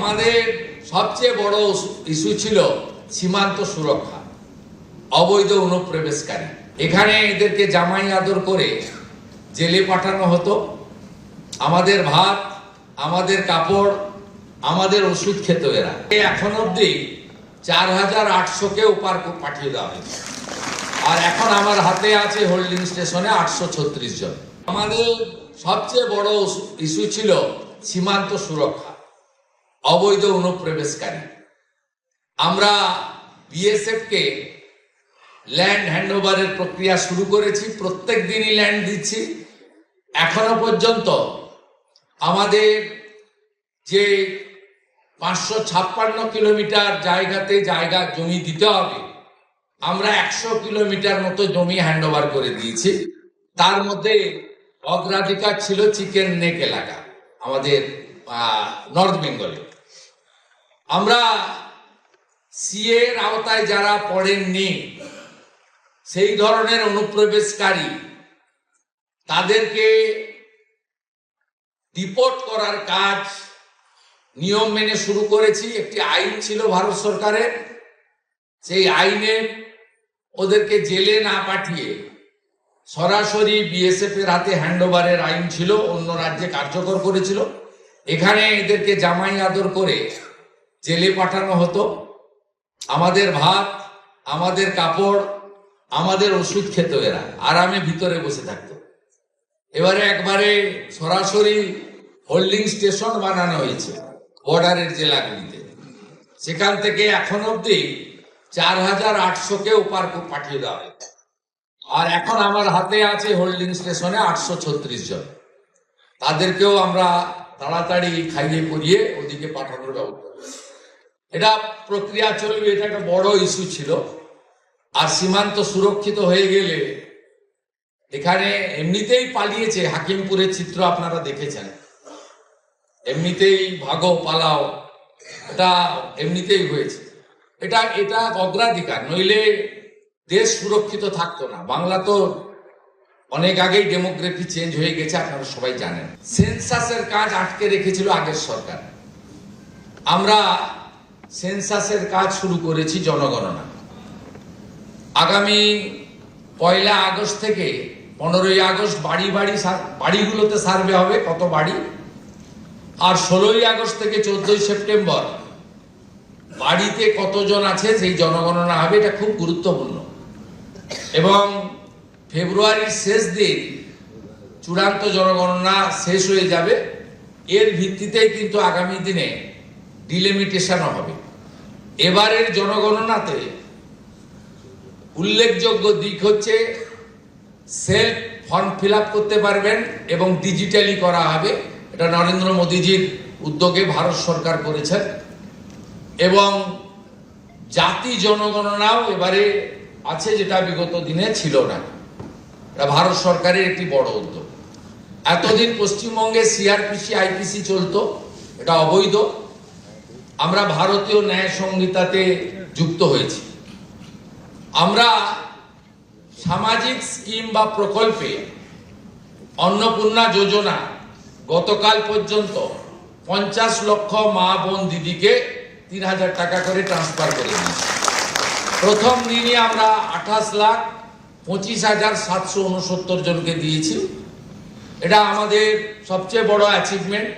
আমাদের সবচেয়ে বড় ইস্যু ছিল সীমান্ত সুরক্ষা, অবৈধ অনুপ্রবেশকারী। এখানে এদেরকে জামাই আদর করে জেলে পাঠানো হতো। আমাদের ভাত, আমাদের কাপড়, আমাদের ওষুধ খেত এরা। এখন অব্দি 4800-কে ওপার পাঠিয়ে দেওয়া হয়েছে। আর এখন আমার হাতে আছে হোল্ডিং স্টেশনে 836 জন। আমাদের সবচেয়ে বড় ইস্যু ছিল সীমান্ত সুরক্ষা, অবৈধ অনুপ্রবেশকারী। আমরা বিএসএফকে ল্যান্ড হ্যান্ডওভারের প্রক্রিয়া শুরু করেছি। প্রত্যেক দিনই ল্যান্ড দিচ্ছি। এখনো পর্যন্ত আমাদের যে 556 কিলোমিটার জায়গাতে জমি দিতে হবে, আমরা 100 কিলোমিটার মতো জমি হ্যান্ডওভার করে দিয়েছি। তার মধ্যে অগ্রাধিকার ছিল চিকেন নেক এলাকা, আমাদের নর্থ বেঙ্গলে। আমরা সিএ এর আওতায় যারা পড়েননি, সেই ধরনের অনুপ্রবেশকারী, তাদেরকে ডিপোর্ট করার কাজ নিয়ম মেনে শুরু করেছি। একটি আইন ছিল ভারত সরকারের, সেই আইনে ওদেরকে জেলে না পাঠিয়ে সরাসরি বিএসএফ এর হাতে হ্যান্ডওভারের আইন ছিল, অন্য রাজ্যে কার্যকর করেছিল। এখানে এদেরকে জামাই আদর করে জেলে পাঠানো হতো। আমাদের ভাত, আমাদের কাপড়, আমাদের ওষুধ খেত এরা, আরামে ভিতরে বসে থাকতো। এবারে একবারে সরাসরি হোল্ডিং স্টেশন বানানো হয়েছে বর্ডারের জেলাগুলিতে। সেখান থেকে এখন অব্দি 4800-কে ওপার পাঠিয়ে দেওয়া হয়েছে। আর এখন আমার হাতে আছে হোল্ডিং স্টেশনে 836 জন। তাদেরকেও আমরা তাড়াতাড়ি খাইয়ে পরিয়ে ওদিকে পাঠানোর ব্যবস্থা। এটা প্রক্রিয়া চলবে। এটা একটা বড় ইস্যু ছিল। আর সীমান্ত সুরক্ষিত হয়ে গেলে, এখানে এমনিতেই পালিয়েছে, হাকিমপুরের চিত্র আপনারা দেখেছেন, এমনিতেই ভাগো পালাও, এটা এমনিতেই হয়েছে। এটা অগ্রাধিকার, নইলে দেশ সুরক্ষিত থাকতো না। বাংলা তো অনেক আগেই ডেমোগ্রাফি চেঞ্জ হয়ে গেছে, আপনারা সবাই জানেন। সেন্সাসের কাজ আটকে রেখেছিল আগের সরকার। আমরা সেন্সাসের কাজ শুরু করেছি, জনগণনা। আগামী 1 আগস্ট থেকে 15 আগস্ট বাড়িগুলোতে সার্ভে হবে, কত বাড়ি। আর 16 আগস্ট থেকে 14 সেপ্টেম্বর বাড়িতে কতজন আছে সেই জনগণনা হবে। এটা খুব গুরুত্বপূর্ণ। এবং ফেব্রুয়ারির শেষ দিন চূড়ান্ত জনগণনা শেষ হয়ে যাবে। এর ভিত্তিতেই কিন্তু আগামী দিনে ডিলিমিটেশনও হবে। এবারের জনগণনাতে উল্লেখযোগ্য দিক হচ্ছে সেলফ ফর্ম ফিল আপ করতে পারবেন এবং ডিজিটালি করা হবে। এটা নরেন্দ্র মোদীজির উদ্যোগে ভারত সরকার করেছেন। এবং জাতি জনগণনাও এবারে আছে, যেটা বিগত দিনে ছিল না। এটা ভারত সরকারের একটি বড় উদ্যোগ। এতদিন পশ্চিমবঙ্গে সিআরপিসি আইপিসি চলতো, এটা অবৈধ। আমরা ভারতীয় ন্যায় সংহিতাতে যুক্ত হয়েছি। আমরা সামাজিক স্কিম বা প্রকল্পে অন্নপূর্ণা যোজনা গতকাল পর্যন্ত 50 লক্ষ মা বোন দিদিকে 3000 টাকা করে ট্রান্সফার করে দিয়েছি। প্রথম দিনই আমরা 28,25,769 জনকে দিয়েছি। এটা আমাদের সবচেয়ে বড় অ্যাচিভমেন্ট।